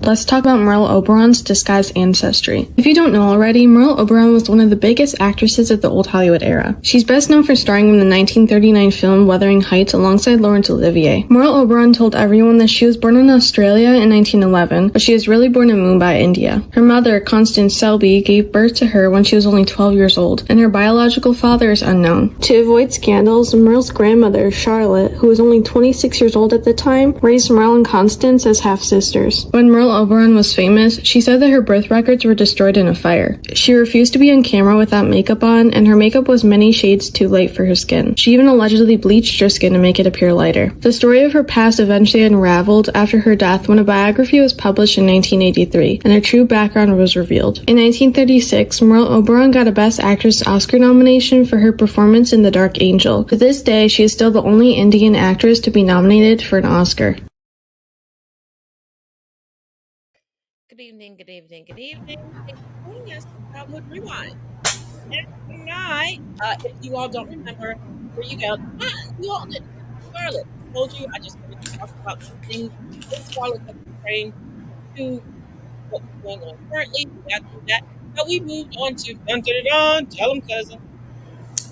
Let's talk about Merle Oberon's disguised ancestry. If you don't know already, Merle Oberon was one of the biggest actresses of the old Hollywood era. She's best known for starring in the 1939 film Wuthering Heights alongside Laurence Olivier. Merle Oberon told everyone that she was born in Australia in 1911, but she was really born in Mumbai, India. Her mother, Constance Selby, gave birth to her when she was only 12 years old, and her biological father is unknown. To avoid scandals, Merle's grandmother, Charlotte, who was only 26 years old at the time, raised Merle and Constance as half-sisters. When Merle Oberon was famous, she said that her birth records were destroyed in a fire. She refused to be on camera without makeup on, and her makeup was many shades too light for her skin. She even allegedly bleached her skin to make it appear lighter. The story of her past eventually unraveled after her death when a biography was published in 1983, and her true background was revealed. In 1936, Merle Oberon got a Best Actress Oscar nomination for her performance in The Dark Angel. To this day, she is still the only Indian actress to be nominated for an Oscar. Good evening, good evening, good evening. Thank you for joining us for Childhood Rewind. And tonight, if you all don't remember, where you go, you all did. Scarlett told you I just wanted to talk about something in Scarlett that was praying to what's going on currently. We got through that. But we moved on to tell them, cousin.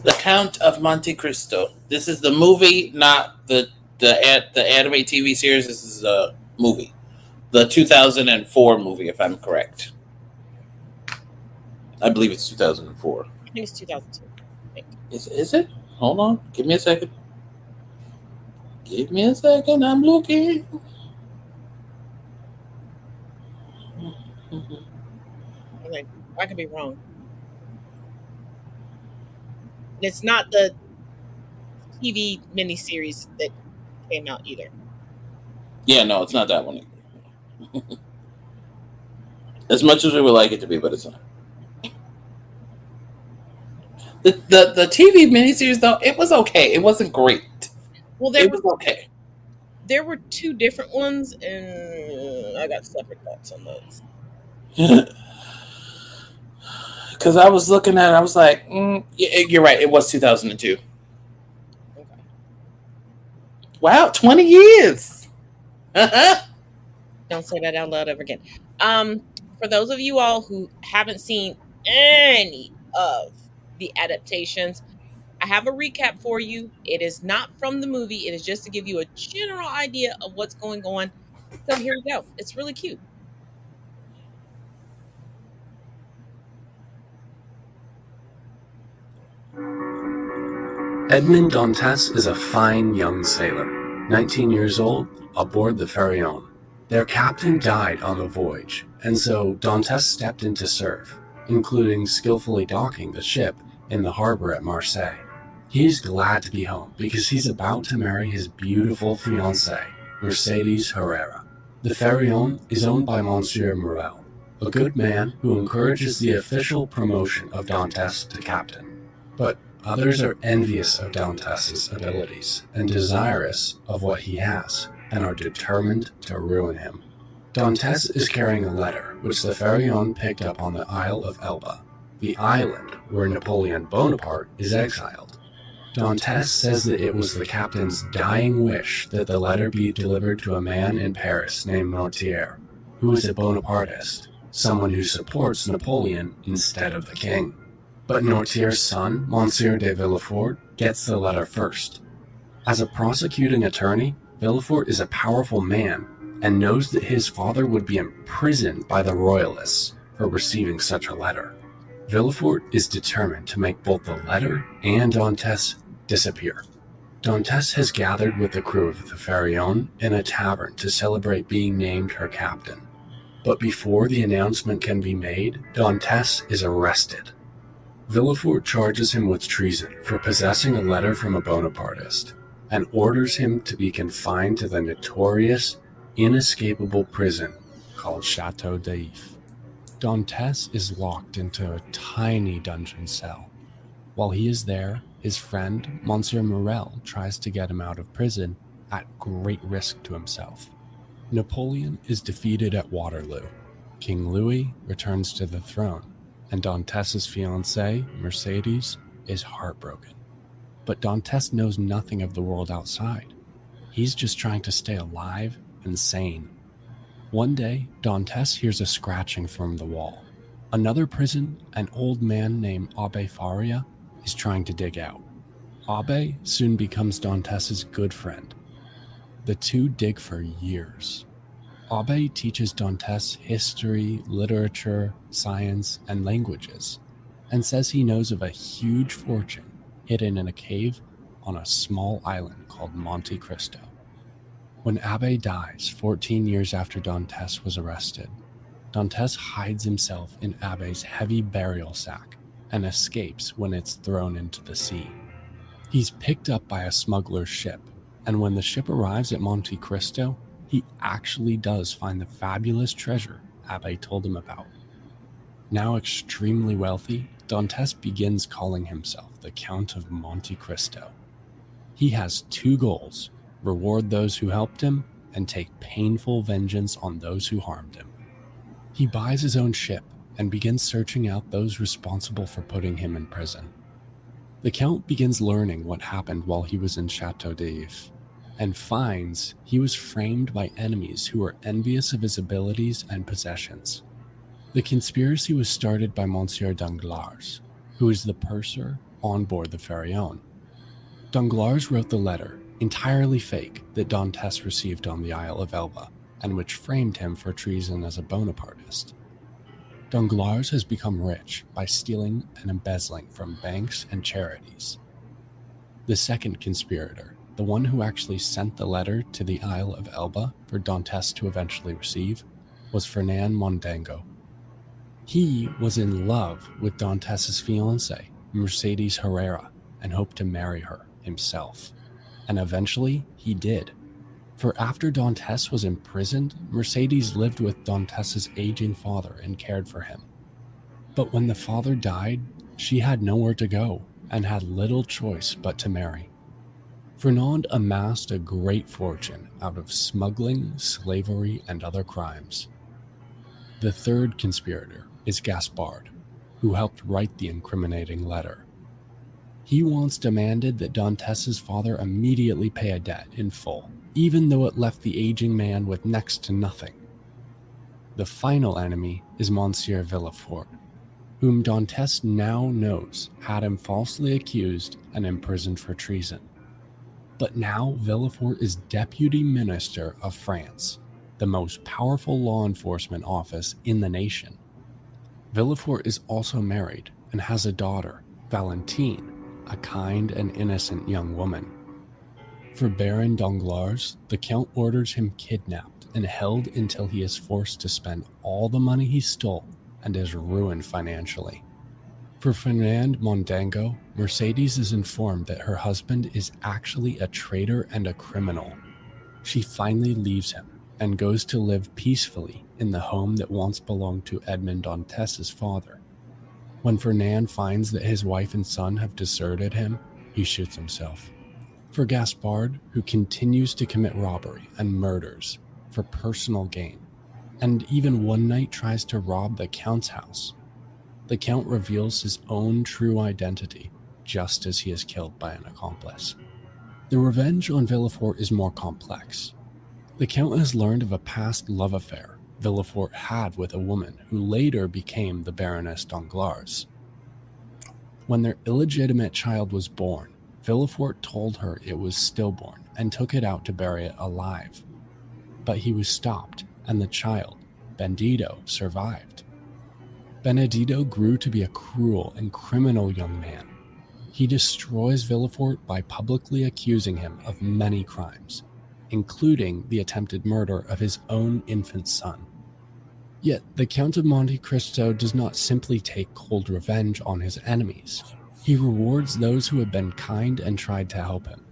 The Count of Monte Cristo. This is the movie, not the anime TV series. This is a movie. The 2004 movie, if I'm correct. I believe it's 2004. I think it's 2002. Is it? Hold on. Give me a second. I'm looking. Okay, I could be wrong. It's not the TV miniseries that came out either. Yeah, no, it's not that one either. As much as we would like it to be, but it's not. The TV miniseries, though, it was okay. It wasn't great. Well, it was okay. There were two different ones, and I got separate thoughts on those. Because I was looking at it, I was like, you're right. It was 2002. Okay. Wow, 20 years. Don't say that out loud ever again. For those of you all who haven't seen any of the adaptations, I have a recap for you. It is not from the movie. It is just to give you a general idea of what's going on. So here we go. It's really cute. Edmond Dantes is a fine young sailor, 19 years old, aboard the Pharaon. Their captain died on the voyage, and so Dantes stepped in to serve, including skillfully docking the ship in the harbor at Marseille. He's glad to be home because he's about to marry his beautiful fiancée, Mercedes Herrera. The Pharaon is owned by Monsieur Morel, a good man who encourages the official promotion of Dantes to captain. But others are envious of Dantes' abilities and desirous of what he has, and are determined to ruin him. Dantes is carrying a letter which the Pharaon picked up on the Isle of Elba, the island where Napoleon Bonaparte is exiled. Dantes says that it was the captain's dying wish that the letter be delivered to a man in Paris named Mortier, who is a Bonapartist, someone who supports Napoleon instead of the king. But Noirtier's son, Monsieur de Villefort, gets the letter first. As a prosecuting attorney, Villefort is a powerful man and knows that his father would be imprisoned by the royalists for receiving such a letter. Villefort is determined to make both the letter and Dantes disappear. Dantes has gathered with the crew of the Pharaon in a tavern to celebrate being named her captain. But before the announcement can be made, Dantes is arrested. Villefort charges him with treason for possessing a letter from a Bonapartist and orders him to be confined to the notorious, inescapable prison called Chateau d'If. Dantes is locked into a tiny dungeon cell. While he is there, his friend, Monsieur Morel, tries to get him out of prison at great risk to himself. Napoleon is defeated at Waterloo. King Louis returns to the throne, and Dantes' fiancée, Mercedes, is heartbroken. But Dantes knows nothing of the world outside. He's just trying to stay alive and sane. One day, Dantes hears a scratching from the wall. Another prison, an old man named Abbé Faria, is trying to dig out. Abbé soon becomes Dantes' good friend. The two dig for years. Abbé teaches Dantes history, literature, science, and languages, and says he knows of a huge fortune hidden in a cave on a small island called Monte Cristo. When Abbé dies 14 years after Dantes was arrested, Dantes hides himself in Abbé's heavy burial sack and escapes when it's thrown into the sea. He's picked up by a smuggler's ship, and when the ship arrives at Monte Cristo, he actually does find the fabulous treasure Abbé told him about. Now extremely wealthy, Dantes begins calling himself the Count of Monte Cristo. He has two goals: reward those who helped him and take painful vengeance on those who harmed him. He buys his own ship and begins searching out those responsible for putting him in prison. The Count begins learning what happened while he was in Chateau d'If, and finds he was framed by enemies who were envious of his abilities and possessions. The conspiracy was started by Monsieur Danglars, who is the purser on board the Pharaon. Danglars wrote the letter, entirely fake, that Dantes received on the Isle of Elba, and which framed him for treason as a Bonapartist. Danglars has become rich by stealing and embezzling from banks and charities. The second conspirator, the one who actually sent the letter to the Isle of Elba for Dantes to eventually receive, was Fernand Mondego. He was in love with Dantes' fiancée, Mercedes Herrera, and hoped to marry her himself. And eventually, he did. For after Dantes was imprisoned, Mercedes lived with Dantes' aging father and cared for him. But when the father died, she had nowhere to go and had little choice but to marry. Fernand amassed a great fortune out of smuggling, slavery, and other crimes. The third conspirator is Gaspard, who helped write the incriminating letter. He once demanded that Dantes' father immediately pay a debt in full, even though it left the aging man with next to nothing. The final enemy is Monsieur Villefort, whom Dantes now knows had him falsely accused and imprisoned for treason. But now Villefort is Deputy Minister of France, the most powerful law enforcement office in the nation. Villefort is also married and has a daughter, Valentine, a kind and innocent young woman. For Baron Danglars, the Count orders him kidnapped and held until he is forced to spend all the money he stole and is ruined financially. For Fernand Mondego, Mercedes is informed that her husband is actually a traitor and a criminal. She finally leaves him and goes to live peacefully in the home that once belonged to Edmond Dantes' father. When Fernand finds that his wife and son have deserted him, he shoots himself. For Gaspard, who continues to commit robbery and murders for personal gain, and even one night tries to rob the Count's house, the Count reveals his own true identity just as he is killed by an accomplice. The revenge on Villefort is more complex. The Count has learned of a past love affair Villefort had with a woman who later became the Baroness Danglars. When their illegitimate child was born, Villefort told her it was stillborn and took it out to bury it alive. But he was stopped, and the child, Benedito, survived. Benedito grew to be a cruel and criminal young man. He destroys Villefort by publicly accusing him of many crimes, including the attempted murder of his own infant son. Yet the Count of Monte Cristo does not simply take cold revenge on his enemies. He rewards those who have been kind and tried to help him.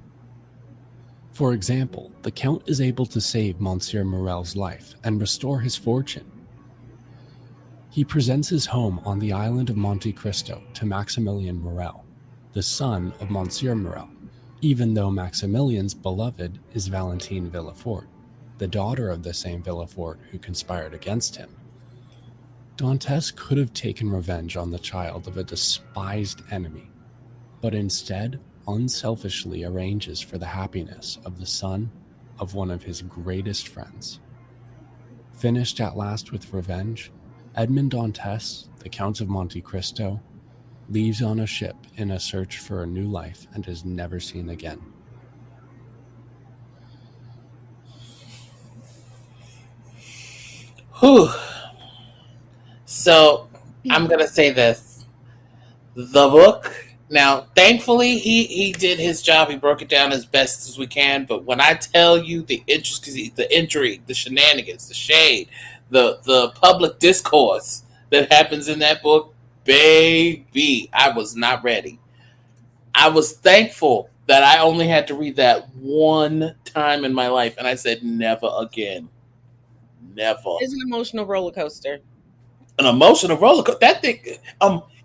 For example, the Count is able to save Monsieur Morel's life and restore his fortune. He presents his home on the island of Monte Cristo to Maximilien Morel, the son of Monsieur Morel, even though Maximilien's beloved is Valentine Villefort, the daughter of the same Villefort who conspired against him. Dantes could have taken revenge on the child of a despised enemy, but instead unselfishly arranges for the happiness of the son of one of his greatest friends. Finished at last with revenge, Edmond Dantes, the Count of Monte Cristo, leaves on a ship in a search for a new life and is never seen again. Whew. So I'm gonna say this: the book. Now, thankfully, he did his job. He broke it down as best as we can. But when I tell you the intricacies, the intrigue, the shenanigans, the shade, the public discourse that happens in that book, baby, I was not ready. I was thankful that I only had to read that one time in my life, and I said never again. Never. It's an emotional roller coaster. An emotional roller coaster. That thing,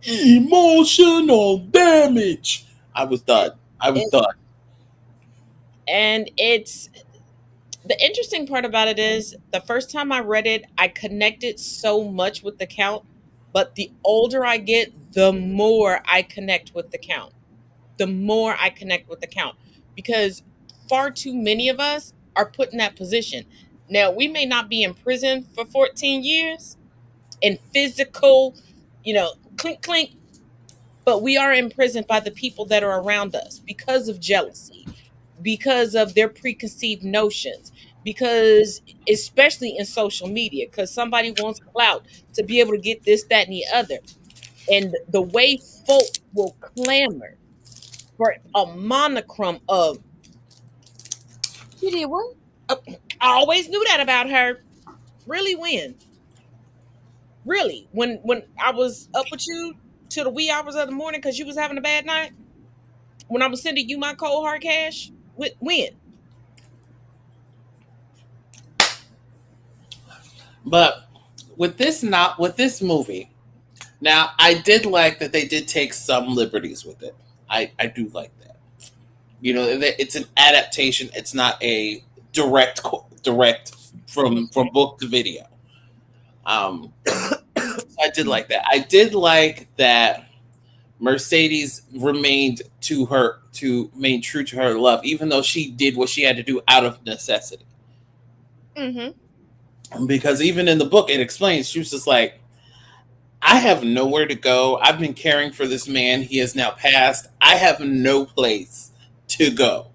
emotional damage. I was done. And it's the interesting part about it is the first time I read it, I connected so much with the Count, but the older I get, the more I connect with the Count. The more I connect with the Count, because far too many of us are put in that position. Now, we may not be in prison for 14 years in physical, clink clink, but we are imprisoned by the people that are around us because of jealousy, because of their preconceived notions, because especially in social media, because somebody wants clout to be able to get this, that, and the other. And the way folk will clamor for a monochrome of, you did what? I always knew that about her. Really, when? Really? When I was up with you till the wee hours of the morning because you was having a bad night? When I was sending you my cold hard cash? When? But with this movie, now I did like that they did take some liberties with it. I do like that. It's an adaptation. It's not a direct from book to video. I did like that. I did like that Mercedes remained true to her love, even though she did what she had to do out of necessity. Because even in the book, it explains she was just like, I have nowhere to go. I've been caring for this man. He has now passed. I have no place to go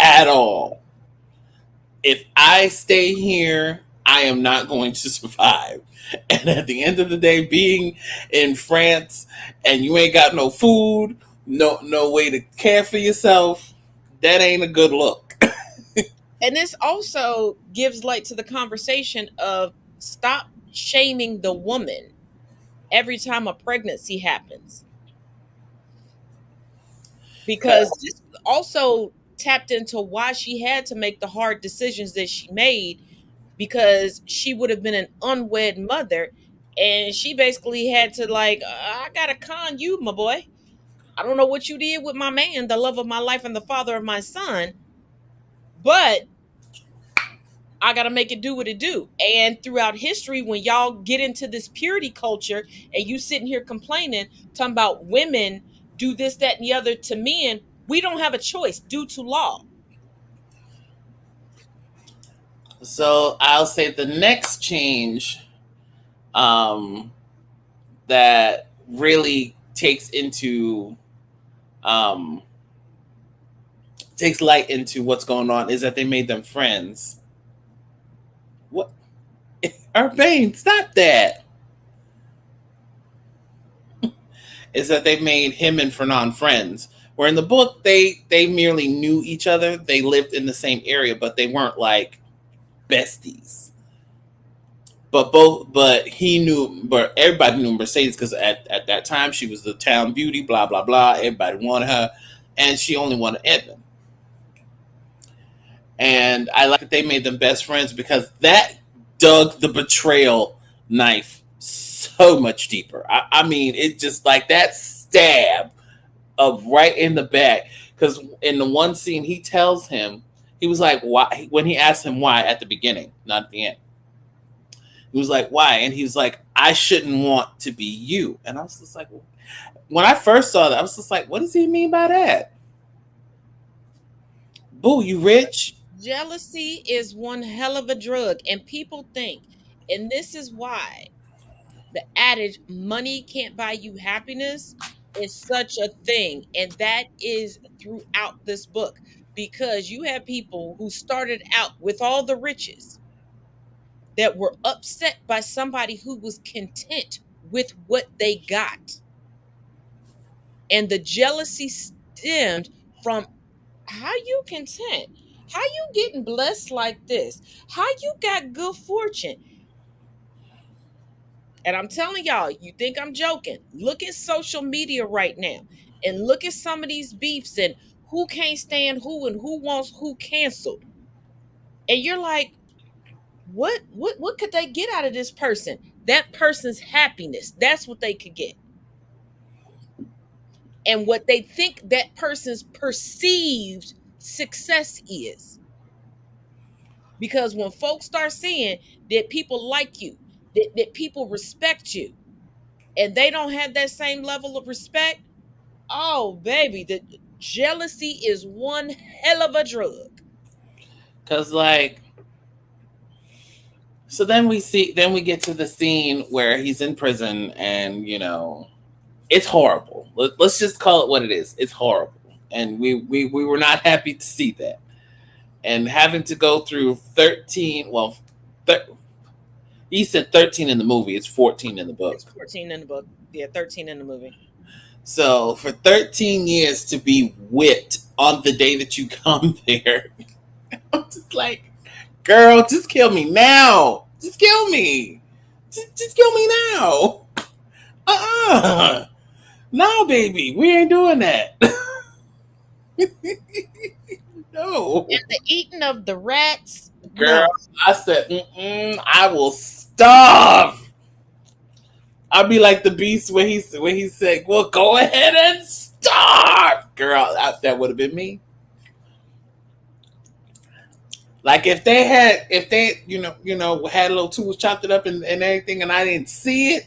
at all. If I stay here, I am not going to survive. And at the end of the day, being in France and you ain't got no food, no way to care for yourself, that ain't a good look. And this also gives light to the conversation of stop shaming the woman every time a pregnancy happens. Because this also tapped into why she had to make the hard decisions that she made, because she would have been an unwed mother, and she basically had to I gotta con you, my boy. I don't know what you did with my man, the love of my life and the father of my son, but I gotta make it do what it do. And throughout history, when y'all get into this purity culture and you sitting here complaining, talking about women do this, that, and the other to men, we don't have a choice due to law. So I'll say the next change that really takes into um takes light into what's going on is that they made them friends. What? Urbane, stop that. Is that they made him and Fernan friends. Where in the book they merely knew each other. They lived in the same area, but they weren't like besties. But he knew, but everybody knew Mercedes because at that time she was the town beauty, blah blah blah. Everybody wanted her, and she only wanted Edmund. And I like that they made them best friends because that dug the betrayal knife so much deeper. I mean, it just like that stab of right in the back. Because in the one scene, he tells him, he was like, why? When he asked him why at the beginning, not at the end, he was like, why? And he was like, I shouldn't want to be you. And I was just like, when I first saw that, I was just like, what does he mean by that? Boo, you rich? Jealousy is one hell of a drug, and people think, and this is why the adage money can't buy you happiness is such a thing. And that is throughout this book because you have people who started out with all the riches that were upset by somebody who was content with what they got. And the jealousy stemmed from how you content, how you getting blessed like this, how you got good fortune. And I'm telling y'all, you think I'm joking. Look at social media right now and look at some of these beefs and who can't stand who and who wants who canceled. And you're like, what could they get out of this person? That person's happiness. That's what they could get. And what they think that person's perceived success is. Because when folks start seeing that people like you, that people respect you, and they don't have that same level of respect, oh baby, the jealousy is one hell of a drug. Cause like, so then we get to the scene where he's in prison, and it's horrible. Let's just call it what it is. It's horrible, and we were not happy to see that, and having to go through 13. Well, he said 13 in the movie. It's 14 in the book. It's 14 in the book. Yeah, 13 in the movie. So for 13 years to be whipped on the day that you come there, I'm just like, girl, just kill me now. Just kill me. Just kill me now. No, baby, we ain't doing that. No. And the eating of the rats. Girl, No. I said, I will starve. I'll be like the beast when he said, well, go ahead and starve. Girl, that would have been me. Like if they had had little tools chopped it up and everything, and I didn't see it,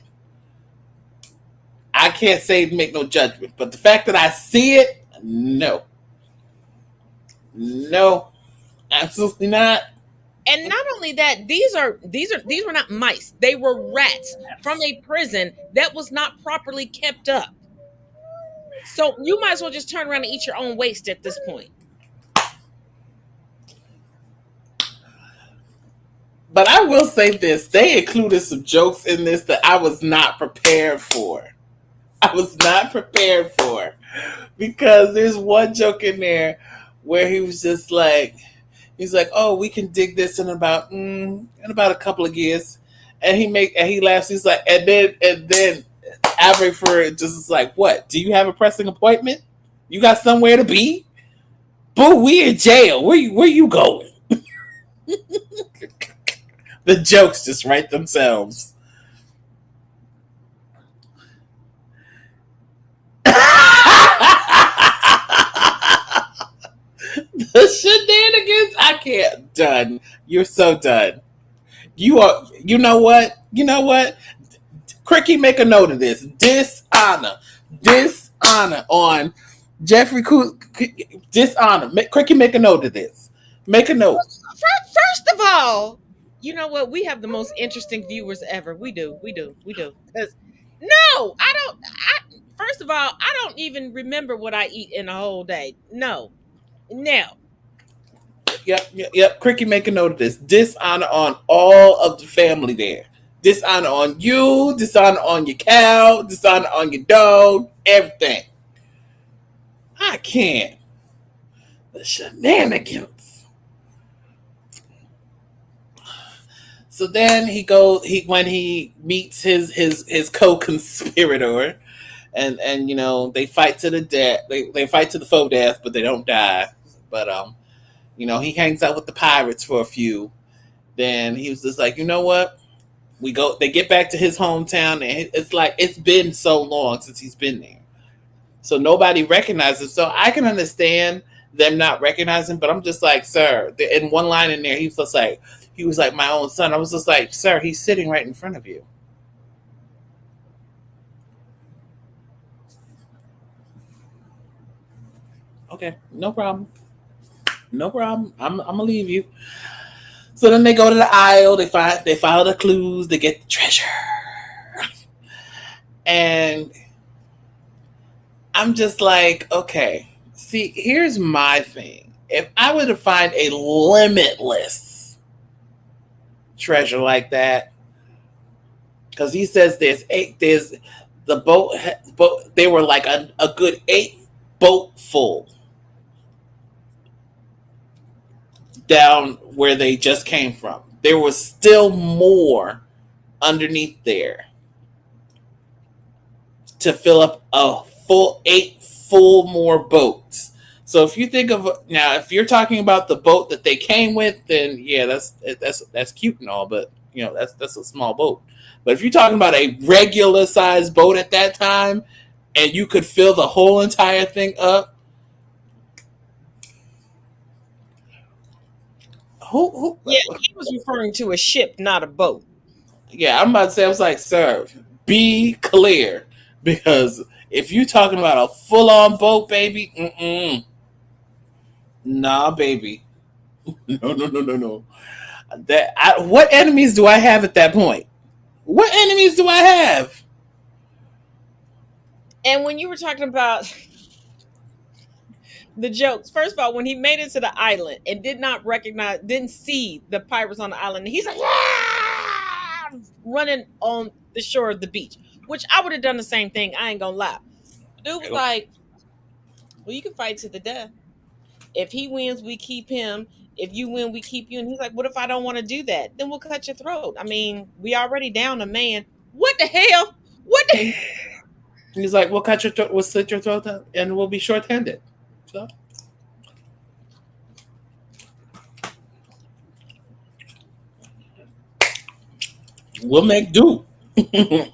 I can't say make no judgment. But the fact that I see it, no, absolutely not. And not only that, these were not mice. They were rats from a prison that was not properly kept up. So you might as well just turn around and eat your own waste at this point. But I will say this: they included some jokes in this that I was not prepared for. Because there's one joke in there where he's like, oh, we can dig this in about a couple of years, and he laughs. He's like, and then Aberford just is like, what? Do you have a pressing appointment? You got somewhere to be? Boo, we in jail. Where you going? The jokes just write themselves. The shenanigans, I can't. Done. You're so done. You are. You know what? Cricky, make a note of this. Dishonor on Jeffrey Cook. Dishonor. Cricky, make a note of this. Make a note. First of all, you know what? We have the most interesting viewers ever. We do. Because no, I don't. First of all, I don't even remember what I eat in a whole day. No. Now, Yep. Cricket, make a note of this. Dishonor on all of the family there. Dishonor on you, dishonor on your cow, dishonor on your dog, everything. I can't. The shenanigans. So then he when he meets his co-conspirator, and they fight to the death. They fight to the faux death, but they don't die. But he hangs out with the pirates for a few. Then he was just like, you know what? They get back to his hometown, and it's like it's been so long since he's been there. So nobody recognizes. So I can understand them not recognizing, but I'm just like, sir, in one line in there, he was like my own son. I was just like, sir, he's sitting right in front of you. Okay, no problem. No problem. I'm gonna leave you. So then they go to the aisle. They follow the clues. They get the treasure, and I'm just like, okay. See, here's my thing. If I were to find a limitless treasure like that, because he says there's the boat. They were like a good 8 boat full down where they just came from. There was still more underneath there to fill up a full 8 full more boats. So if you think of now, if you're talking about the boat that they came with, then yeah, that's cute and all, but that's a small boat. But if you're talking about a regular sized boat at that time, and you could fill the whole entire thing up, who yeah, he was referring to a ship, not a boat. yeah, I'm about to say, I was like, sir, be clear. Because if you're talking about a full on boat, baby, nah, baby. No. What enemies do I have at that point? What enemies do I have? And when you were talking about the jokes, first of all, when he made it to the island and didn't see the pirates on the island, he's like, "Ah!" running on the shore of the beach, which I would have done the same thing. I ain't gonna lie. Dude was like, well, you can fight to the death. If he wins, we keep him. If you win, we keep you. And he's like, what if I don't want to do that? Then we'll cut your throat. I mean, we already down a man. What the hell? What the He's like, we'll slit your throat and we'll be short-handed. So we'll make do. Because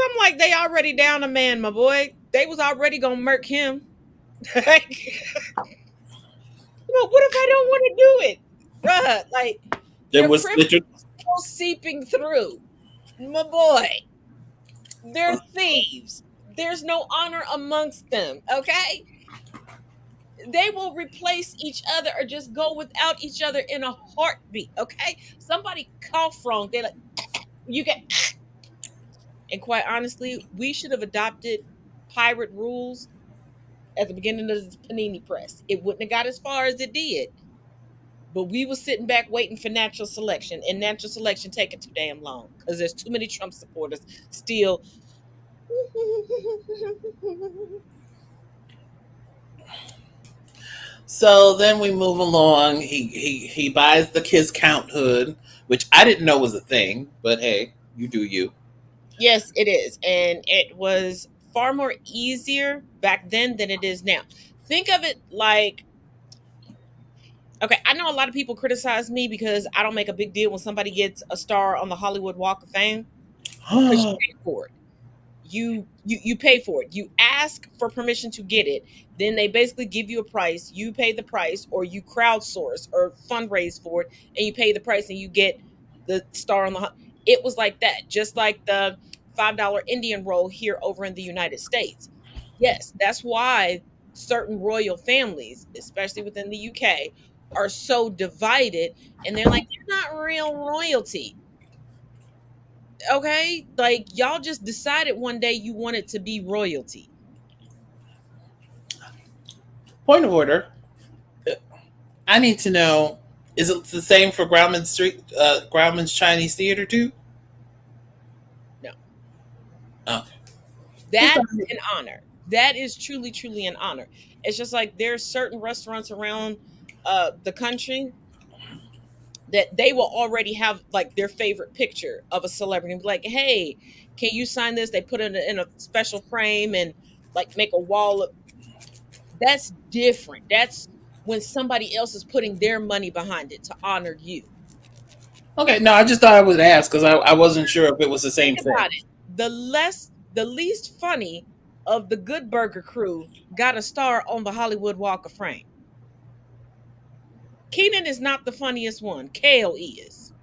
I'm like, they already down a man, my boy. They was already gonna murk him. Like, what if I don't want to do it? Bruh, like Then your we'll privilege slit your is still seeping through. My boy. They're thieves. There's no honor amongst them, okay? They will replace each other or just go without each other in a heartbeat, okay? Somebody cough wrong, they like, you get, and quite honestly, we should have adopted pirate rules at the beginning of the panini press. It wouldn't have got as far as it did. But we was sitting back waiting for natural selection, and natural selection taking too damn long because there's too many Trump supporters still. So then we move along. He buys the Kiss Count hood, which I didn't know was a thing, but hey, you do you. Yes, it is. And it was far more easier back then than it is now. Think of it like, okay, I know a lot of people criticize me because I don't make a big deal when somebody gets a star on the Hollywood Walk of Fame because you pay for it. You pay for it. You ask for permission to get it. Then they basically give you a price. You pay the price, or you crowdsource or fundraise for it, and you pay the price, and you get the star on the. It was like that, just like the $5 Indian roll here over in the United States. Yes, that's why certain royal families, especially within the UK, are so divided, and they're like, they're not real royalty. Okay, like y'all just decided one day you wanted to be royalty. Point of order. I need to know: is it the same for Grauman's Chinese Theater too? No, Okay. Just that's trying to- an honor. That is truly, truly an honor. It's just like there's certain restaurants around the country that they will already have like their favorite picture of a celebrity and be like, hey, can you sign this? They put it in a special frame and like make a wall of that's different. That's when somebody else is putting their money behind it to honor you. Okay, no, I just thought I would ask because I wasn't sure if it was the Think same about thing. it. The least funny of the Good Burger crew got a star on the Hollywood Walk of Fame. Keenan is not the funniest one. Kale is.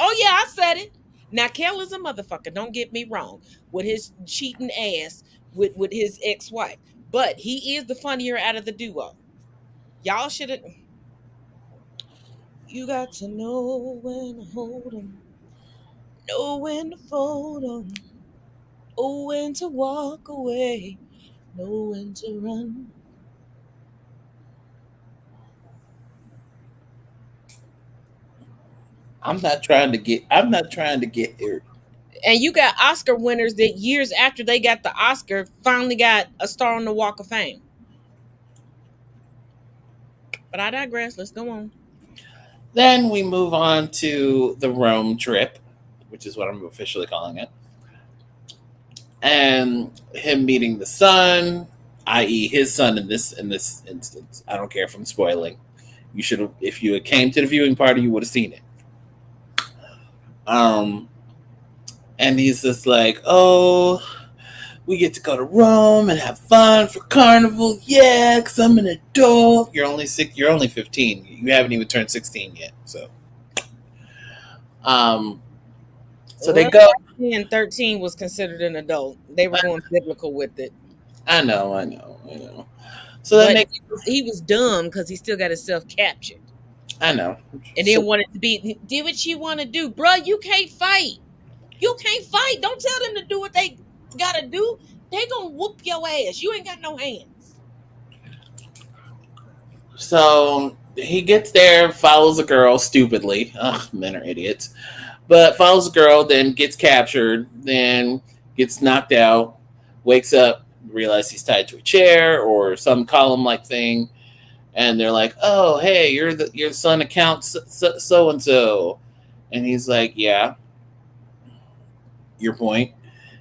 Oh yeah, I said it. Now Kale is a motherfucker. Don't get me wrong with his cheating ass with his ex-wife, but he is the funnier out of the duo. Y'all should have. You got to know when to hold 'em, know when to fold 'em, know when to walk away, know when to run. I'm not trying to get here. And you got Oscar winners that years after they got the Oscar finally got a star on the Walk of Fame. But I digress. Let's go on. Then we move on to the Rome trip, which is what I'm officially calling it, and him meeting the son, i.e., his son in this instance. I don't care if I'm spoiling. You should have, if you had came to the viewing party, you would have seen it. Um, and he's just like, oh, we get to go to Rome and have fun for carnival, yeah, because I'm an adult. You're only six. You're only 15. You haven't even turned 16 yet. Um, so they Well, go. back then 13 was considered an adult. They were going biblical with it. I know. So then But they, he was dumb because he still got himself captured. I know. And then So wanted to be do what you want to do. Bruh, you can't fight. You can't fight. Don't tell them to do what they gotta do. They gonna whoop your ass. You ain't got no hands. so he gets there, follows a girl stupidly. Ugh, men are idiots. But follows a girl, then gets captured, then gets knocked out, wakes up, realizes he's tied to a chair or some column like thing, and they're like, "Oh, hey, your son accounts so and so," and he's like, "Yeah, your point."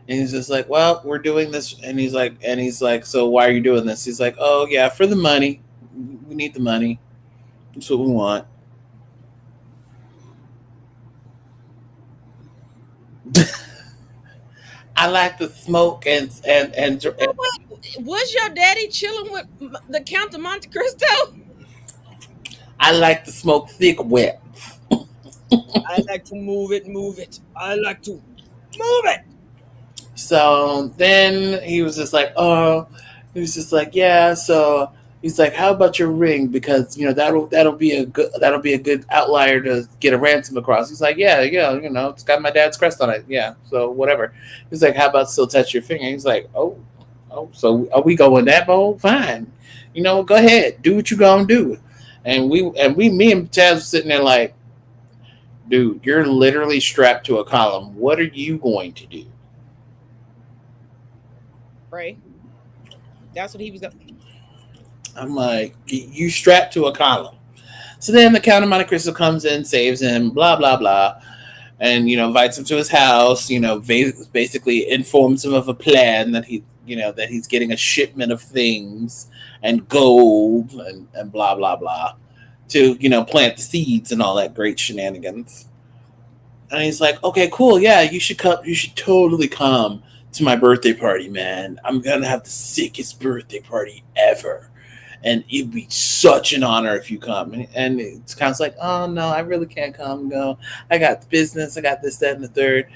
And he's just like, "Well, we're doing this," and he's like, "So why are you doing this?" He's like, "Oh yeah, for the money. We need the money. That's what we want." I like to smoke You know what? Was your daddy chilling with the Count of Monte Cristo? I like to smoke thick wet. I like to move it, move it. I like to move it. So then he was just like, "Oh," he was just like, "Yeah." So he's like, "How about your ring? Because that'll be a good outlier to get a ransom across." He's like, "Yeah, it's got my dad's crest on it. Yeah, so whatever." He's like, "How about still touch your finger?" He's like, "Oh, so are we going that bold? Fine, go ahead, do what you gonna do." Me and Taz was sitting there like, "Dude, you're literally strapped to a column. What are you going to do?" Right. That's what he was. I'm like, "You strapped to a column." So then the Count of Monte Cristo comes in, saves him, blah blah blah, and invites him to his house. Basically informs him of a plan that he's getting a shipment of things and gold and blah blah blah to plant the seeds and all that great shenanigans. And he's like, "Okay, cool, yeah, you should come. You should totally come to my birthday party, man. I'm gonna have the sickest birthday party ever." And it'd be such an honor if you come. And it's kind of like, "Oh no, I really can't come. No, I got the business. I got this, that, and the third."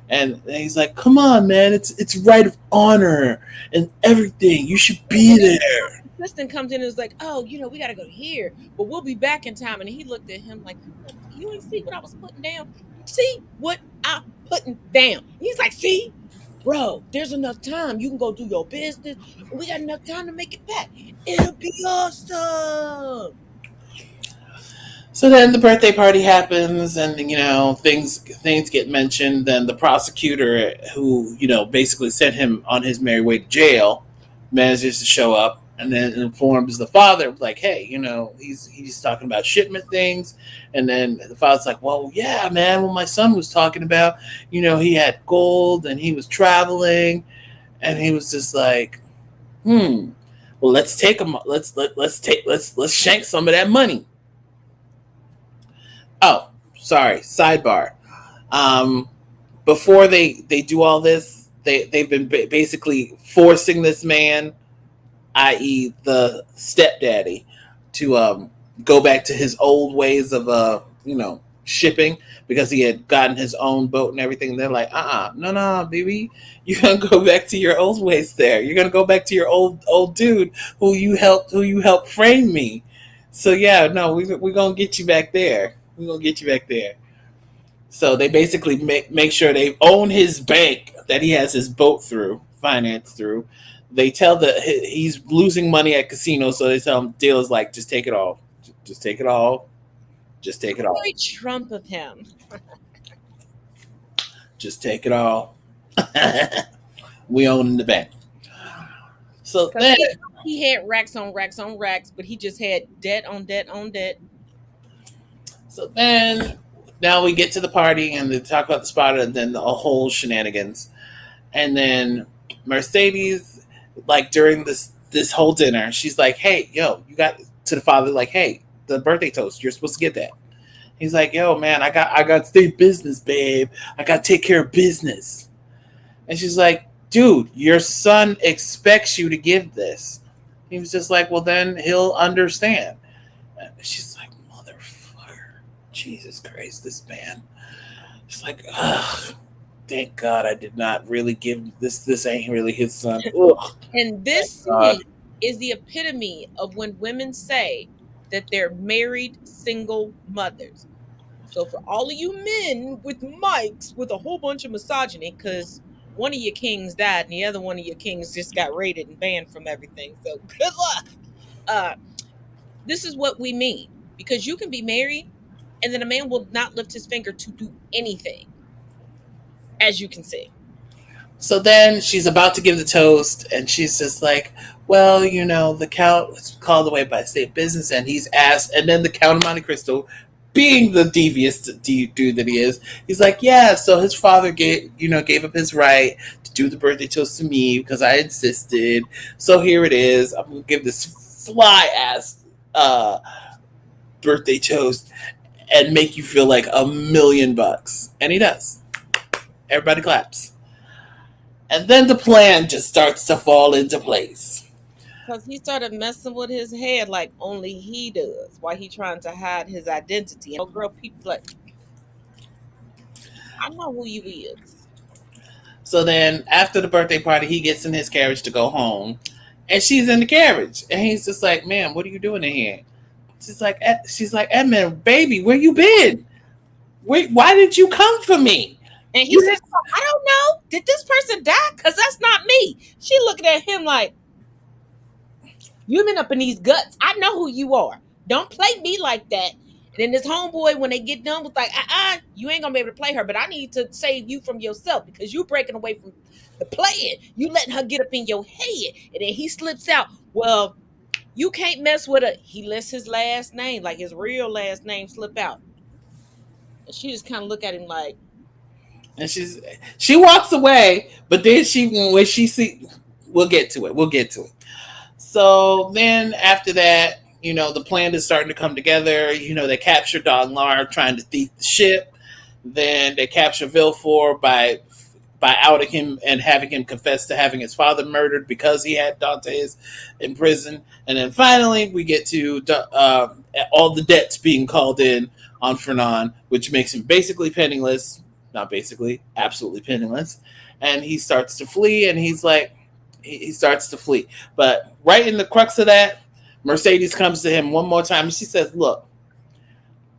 And he's like, "Come on, man. It's right of honor and everything. You should be there." Assistant comes in and is like, "Oh, we got to go here, but we'll be back in time." And he looked at him like, "You ain't see what I was putting down." See what I'm putting down. He's like, see, bro, there's enough time. You can go do your business. We got enough time to make it back. It'll be awesome. So then the birthday party happens, and things get mentioned. Then the prosecutor, who basically sent him on his merry way to jail, manages to show up and then informs the father, like, hey, he's talking about shipment things. And then the father's like, well, yeah, man. Well, my son was talking about, he had gold and he was traveling, and he was just like, well, let's take him. Let's shank some of that money. Oh, sorry. Sidebar. Um, Before they do all this, they've been basically forcing this man, i.e., the stepdaddy, to go back to his old ways of shipping, because he had gotten his own boat and everything. They're like, no, baby, you're gonna go back to your old ways. There, you're gonna go back to your old dude who you helped frame me. So yeah, no, we're gonna get you back there. We're gonna get you back there. So they basically make sure they own his bank that he has his boat through, financed through. They tell that he's losing money at casinos, so they tell him, dealers, like, just take it all. Just take it all. Just take it all. Very Trump of him. Just take it all. We own the bank. So then He had racks on racks on racks, but he just had debt on debt on debt. So then, now we get to the party and they talk about the spot and then the whole shenanigans. And then Mercedes, like, during this whole dinner, she's like, hey, yo, you got, to the father, like, hey, the birthday toast, you're supposed to get that. He's like, yo, man, I got state business, babe. I got to take care of business. And she's like, dude, your son expects you to give this. He was just like, well, then he'll understand. And she's like, motherfucker, Jesus Christ, this man. It's like, ugh, thank God I did not really give this. This ain't really his son. Ugh. And this scene is the epitome of when women say that they're married single mothers. So for all of you men with mics with a whole bunch of misogyny, because one of your kings died and the other one of your kings just got raided and banned from everything. So good luck. This is what we mean. Because you can be married and then a man will not lift his finger to do anything, as you can see. So then she's about to give the toast, and she's just like, well, the Count was called away by state business, and he's asked, and then the Count of Monte Cristo, being the devious dude that he is, he's like, yeah, so his father gave up his right to do the birthday toast to me because I insisted. So here it is. I'm going to give this fly-ass birthday toast and make you feel like $1,000,000. And he does. Everybody claps. And then the plan just starts to fall into place. Because he started messing with his head like only he does, while he trying to hide his identity. And girl, people like, I know who you is. So then after the birthday party, he gets in his carriage to go home. And she's in the carriage. And he's just like, man, what are you doing in here? She's like, Edmund, baby, where you been? Why did you come for me? And he says, I don't know. Did this person die? Because that's not me. She looking at him like, you've been up in these guts. I know who you are. Don't play me like that. And then this homeboy, when they get done, was like, you ain't going to be able to play her, but I need to save you from yourself because you breaking away from the playing. You letting her get up in your head. And then he slips out. Well, you can't mess with her. He lets his last name, like his real last name, slip out. And she just kind of look at him like, and she walks away, but then when she see, we'll get to it. So then after that, the plan is starting to come together. They capture Danglars trying to thief the ship. Then they capture Villefort by outing him and having him confess to having his father murdered because he had Dantes in prison. And then finally we get to all the debts being called in on Fernand, which makes him basically penniless. Not basically, absolutely penniless. And he starts to flee, and he's like, he starts to flee. But right in the crux of that, Mercedes comes to him one more time, and she says, look,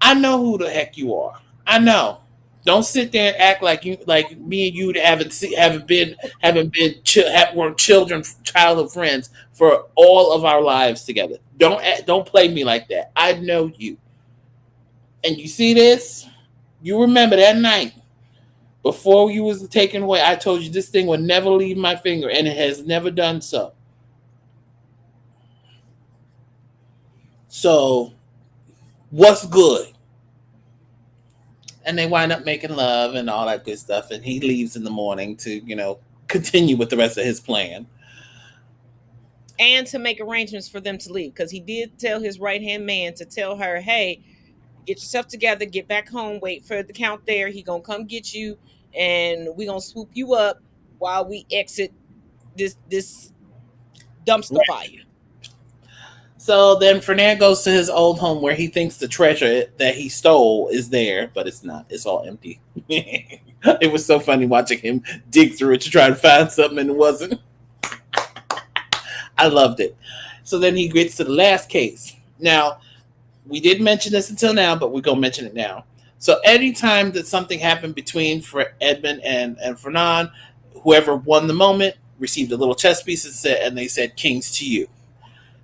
I know who the heck you are. I know. Don't sit there and act like you like me and you weren't children childhood friends for all of our lives together. Don't play me like that. I know you, and you see this. You remember that night before you was taken away. I told you this thing would never leave my finger, and it has never done so. So what's good? And they wind up making love and all that good stuff. And he leaves in the morning to, continue with the rest of his plan. And to make arrangements for them to leave, because he did tell his right hand man to tell her, "Hey, get yourself together, get back home, wait for the count there. He gonna come get you, and we gonna swoop you up while we exit this dumpster fire." So then Fernand goes to his old home where he thinks the treasure that he stole is there, but it's not. It's all empty. It was so funny watching him dig through it to try to find something, and it wasn't. I loved it. So then he gets to the last case. Now, we didn't mention this until now, but we're going to mention it now. So anytime that something happened between Edmund and Fernand, whoever won the moment received a little chess piece and they said, "Kings to you."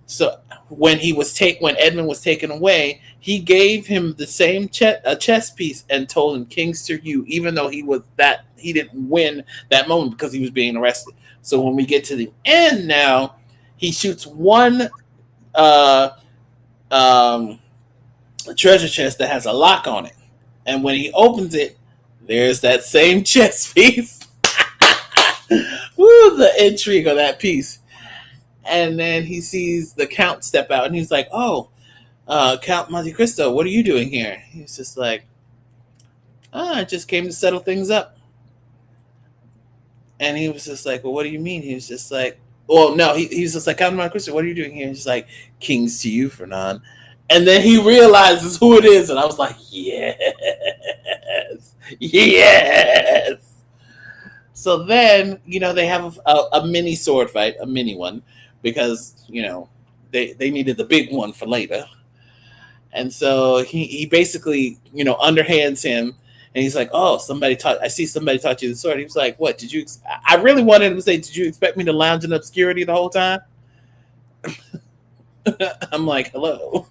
So when Edmund was taken away, he gave him the same chess piece and told him, "Kings to you," even though he didn't win that moment because he was being arrested. So when we get to the end now, he shoots one treasure chest that has a lock on it, and when he opens it, there's that same chess piece. Woo, the intrigue of that piece. And then he sees the Count step out, and he's like, "Oh, Count Monte Cristo, what are you doing here?" He's just like, "I just came to settle things up." And he was just like, "Well, what do you mean?" He was just like, "Well, no." He's just like, "Count Monte Cristo, what are you doing here?" And he's like, "Kings to you, Fernand." And then he realizes who it is, and I was like, "Yes, yes." So then, they have a mini sword fight, a mini one, because, they needed the big one for later. And so he basically, underhands him, and he's like, "Oh, I see somebody taught you the sword." He was like, "What, did you, I really wanted him to say, did you expect me to lounge in obscurity the whole time?" I'm like, "Hello."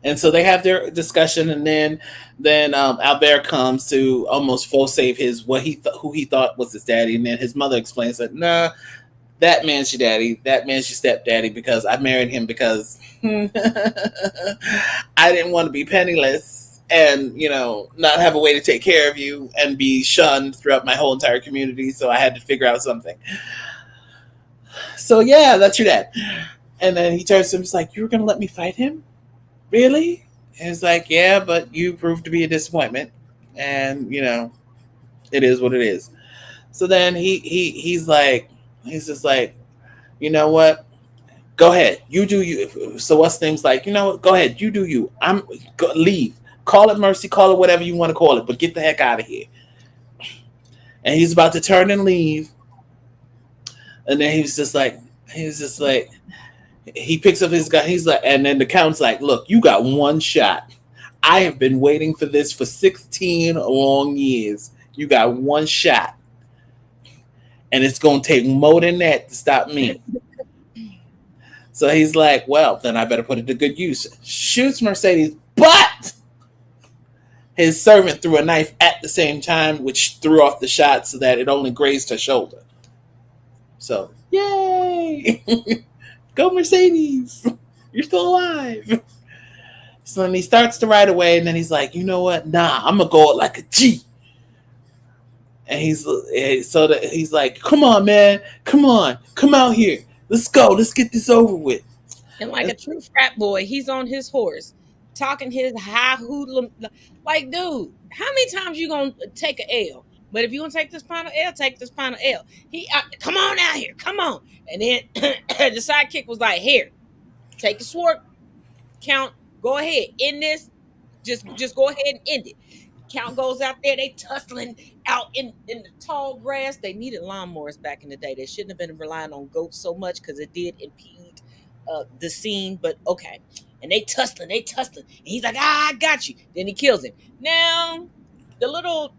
And so they have their discussion, and then Albert comes to almost full save who he thought was his daddy, and then his mother explains that, "Nah, that man's your daddy. That man's your stepdaddy because I married him because I didn't want to be penniless and not have a way to take care of you and be shunned throughout my whole entire community. So I had to figure out something. So yeah, that's your dad." And then he turns to him, he's like, "You were gonna let me fight him? Really?" And he's like, "Yeah, but you proved to be a disappointment, and it is what it is." So then he's just like, "You know what? Go ahead, you do you." So what's name's like, "You know what? Go ahead, you do you. Leave. Call it mercy, call it whatever you want to call it, but get the heck out of here." And he's about to turn and leave, and then he picks up his gun. He's like, and then the Count's like, "Look, you got one shot. I have been waiting for this for 16 long years. You got one shot. And it's going to take more than that to stop me." So he's like, "Well, then I better put it to good use." Shoots Mercedes, but his servant threw a knife at the same time, which threw off the shot so that it only grazed her shoulder. So, yay! Go Mercedes! You're still alive. So then he starts to ride away, and then he's like, "You know what? Nah, I'm going to go like a G." And he's like, "Come on, man. Come on. Come out here. Let's go. Let's get this over with." And like a true frat boy, he's on his horse, talking his high hoodlum. Like, dude, how many times you gonna take an L? But if you gonna take this final L, take this final L. Come on out here, come on. And then the sidekick was like, "Here, take the sword, Count. Go ahead, end this. Just go ahead and end it." Count goes out there, they tussling out in the tall grass. They needed lawnmowers back in the day. They shouldn't have been relying on goats so much because it did impede the scene, but okay. and they tussling, and he's like, ah, I got you. Then he kills him. Now, the little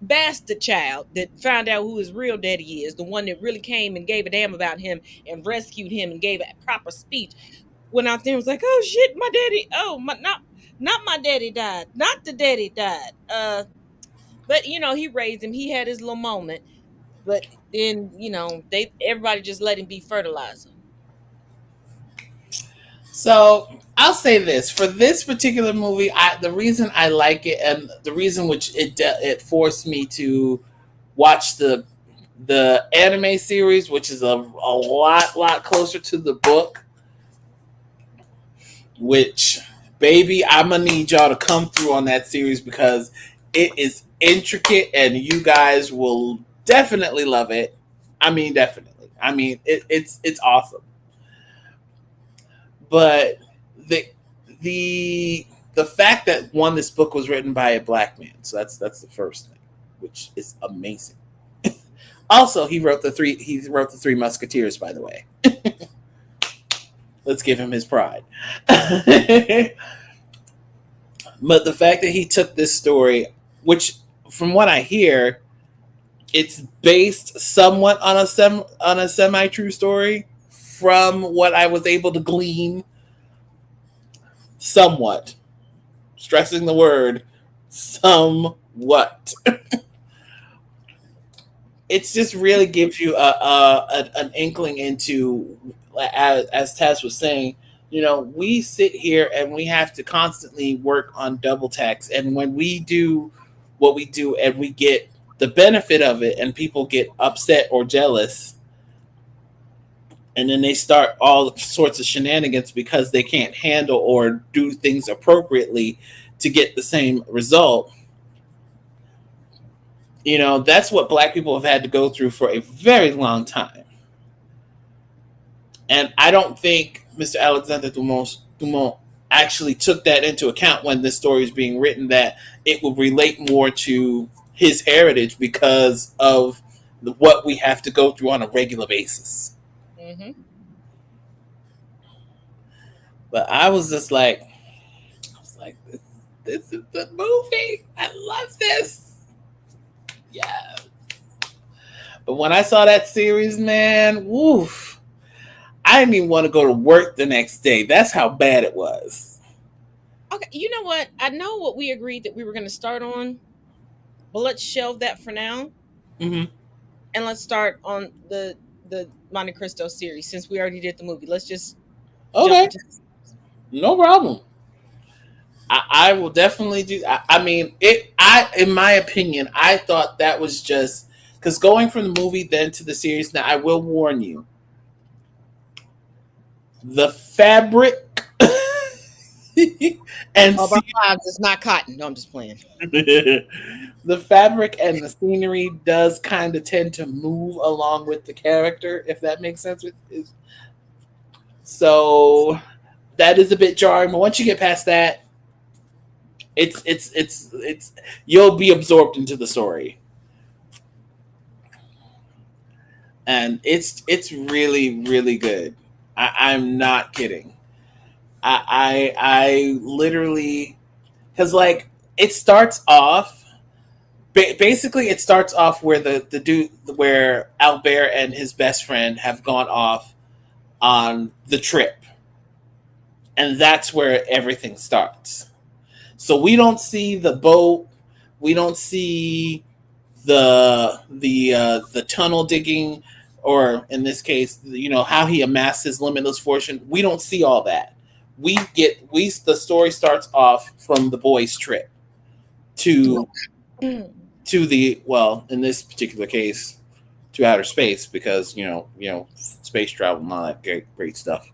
bastard child that found out who his real daddy is, the one that really came and gave a damn about him and rescued him and gave a proper speech, went out there and was like, "Oh shit, my daddy! Oh my, not my daddy died. Not the daddy died. But he raised him. He had his little moment. But then everybody just let him be fertilizer. So I'll say this for this particular movie, the reason I like it and the reason which it forced me to watch the anime series, which is a lot closer to the book. Which, baby, I'm gonna need y'all to come through on that series because it is intricate and you guys will definitely love it. I mean, definitely. I mean, it's awesome. But the the fact that one, this book was written by a black man, so that's the first thing, which is amazing. Also, he wrote the Three Musketeers, by the way. Let's give him his pride. But the fact that he took this story, which from what I hear, it's based somewhat on a semi true story. From what I was able to glean, somewhat, stressing the word, somewhat. It just really gives you an inkling into, as Taz was saying, we sit here and we have to constantly work on double tax. And when we do what we do and we get the benefit of it and people get upset or jealous, and then they start all sorts of shenanigans because they can't handle or do things appropriately to get the same result. That's what black people have had to go through for a very long time. And I don't think Mr. Alexander Dumont actually took that into account when this story is being written, that it will relate more to his heritage because of what we have to go through on a regular basis. Mm-hmm. But I was like, this is the movie. I love this. Yeah. But when I saw that series, man, woof, I didn't even want to go to work the next day. That's how bad it was. Okay, you know what? I know what we agreed that we were going to start on, but let's shelve that for now. Mm-hmm. And let's start on the Monte Cristo series since we already did the movie. Let's just okay. No problem. I will definitely do. I mean, in my opinion, I thought that was just because going from the movie then to the series. Now, I will warn you, the fabric and it's not cotton. No, I'm just playing. The fabric and the scenery does kind of tend to move along with the character, if that makes sense. So that is a bit jarring, but once you get past that, it's you'll be absorbed into the story, and it's really really good. I'm not kidding. I literally, because it starts off. Basically, it starts off where the dude, where Albert and his best friend have gone off on the trip, and that's where everything starts. So we don't see the boat, we don't see the tunnel digging, or in this case, how he amassed his limitless fortune. We don't see all that. The story starts off from the boys' trip to the, well, in this particular case, to outer space, because space travel and all that great stuff.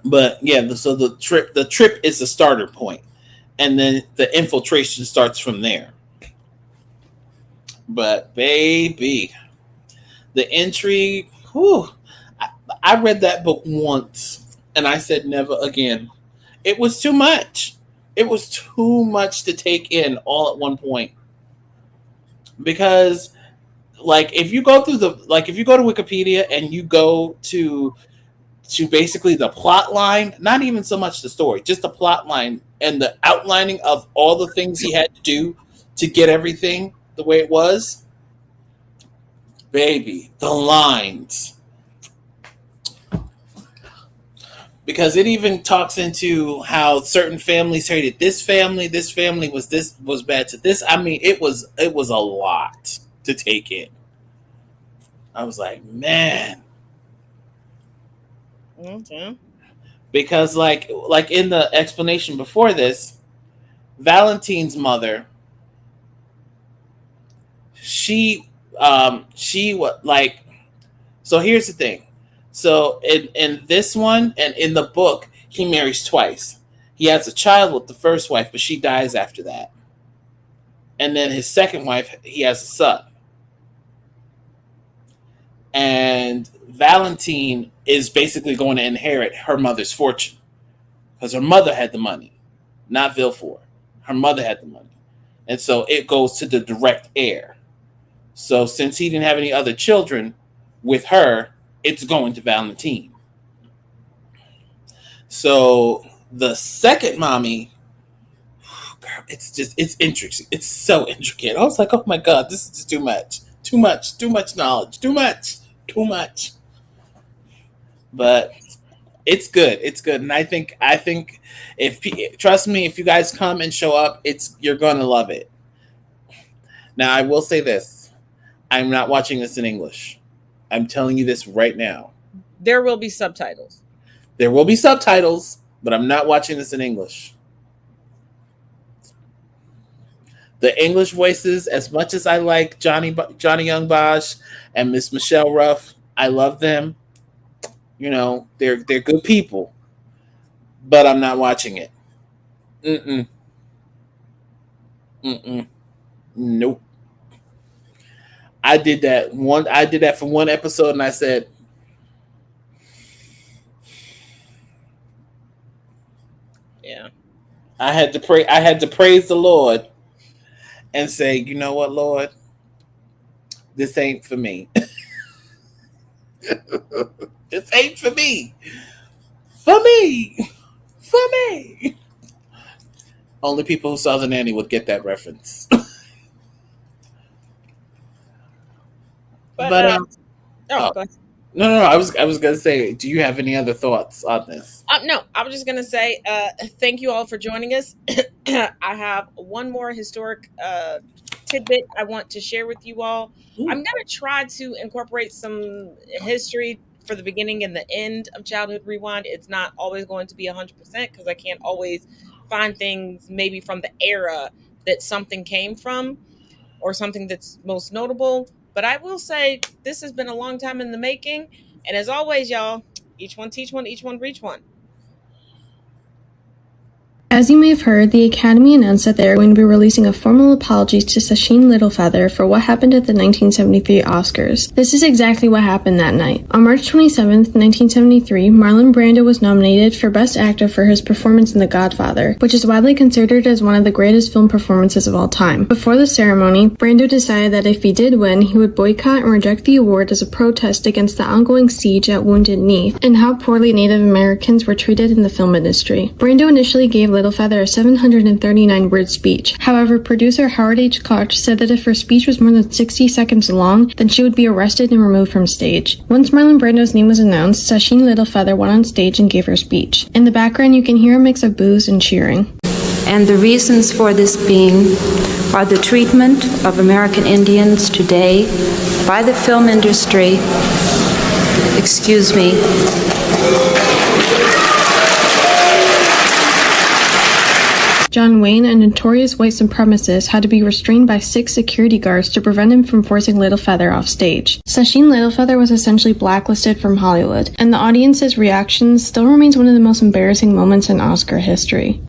But yeah, so the trip is the starter point, and then the infiltration starts from there. But baby, the intrigue. Whew, I read that book once, and I said never again. It was too much. It was too much to take in all at one point. Because, if you go to Wikipedia and you go to to basically the plot line, not even so much the story, just the plot line and the outlining of all the things he had to do to get everything the way it was. Baby, the lines. Because it even talks into how certain families hated this family was bad to this. I mean, it was a lot to take in. I was like, man. Okay. Because like in the explanation before this, Valentine's mother, she what like, so here's the thing. So in this one and in the book, he marries twice. He has a child with the first wife, but she dies after that. And then his second wife, he has a son. And Valentine is basically going to inherit her mother's fortune because her mother had the money, not Villefort. Her mother had the money. And so it goes to the direct heir. So since he didn't have any other children with her, it's going to Valentine. So the second mommy, girl, it's intricate. It's so intricate. I was like, oh my God, this is just too much. Too much knowledge. Too much. But it's good. It's good. And I think trust me, if you guys come and show up, you're going to love it. Now, I will say this. I'm not watching this in English. I'm telling you this right now. There will be subtitles. There will be subtitles, but I'm not watching this in English. The English voices, as much as I like Johnny Young Bosch and Miss Michelle Ruff, I love them. You know, they're good people, but I'm not watching it. Nope. I did that for one episode, and I said, yeah. I had to praise the Lord and say, you know what, Lord, this ain't for me. This ain't for me. For me. Only people who saw The Nanny would get that reference. But go ahead. No. I was gonna say, do you have any other thoughts on this? No, I was just gonna say, thank you all for joining us. I have one more historic tidbit I want to share with you all. Ooh. I'm gonna try to incorporate some history for the beginning and the end of Childhood Rewind. It's not always going to be 100% because I can't always find things maybe from the era that something came from or something that's most notable. But I will say this has been a long time in the making. And as always, y'all, each one teach one, each one reach one. As you may have heard, the Academy announced that they are going to be releasing a formal apology to Sacheen Littlefeather for what happened at the 1973 Oscars. This is exactly what happened that night. On March 27th, 1973, Marlon Brando was nominated for Best Actor for his performance in The Godfather, which is widely considered as one of the greatest film performances of all time. Before the ceremony, Brando decided that if he did win, he would boycott and reject the award as a protest against the ongoing siege at Wounded Knee and how poorly Native Americans were treated in the film industry. Brando initially gave Littlefeather a 739-word speech. However, producer Howard H. Koch said that if her speech was more than 60 seconds long, then she would be arrested and removed from stage. Once Marlon Brando's name was announced, Sacheen Littlefeather went on stage and gave her speech. In the background, you can hear a mix of boos and cheering. And the reasons for this being are the treatment of American Indians today by the film industry. Excuse me. John Wayne, a notorious white supremacist, had to be restrained by 6 security guards to prevent him from forcing Littlefeather off stage. Sacheen Littlefeather was essentially blacklisted from Hollywood, and the audience's reaction still remains one of the most embarrassing moments in Oscar history.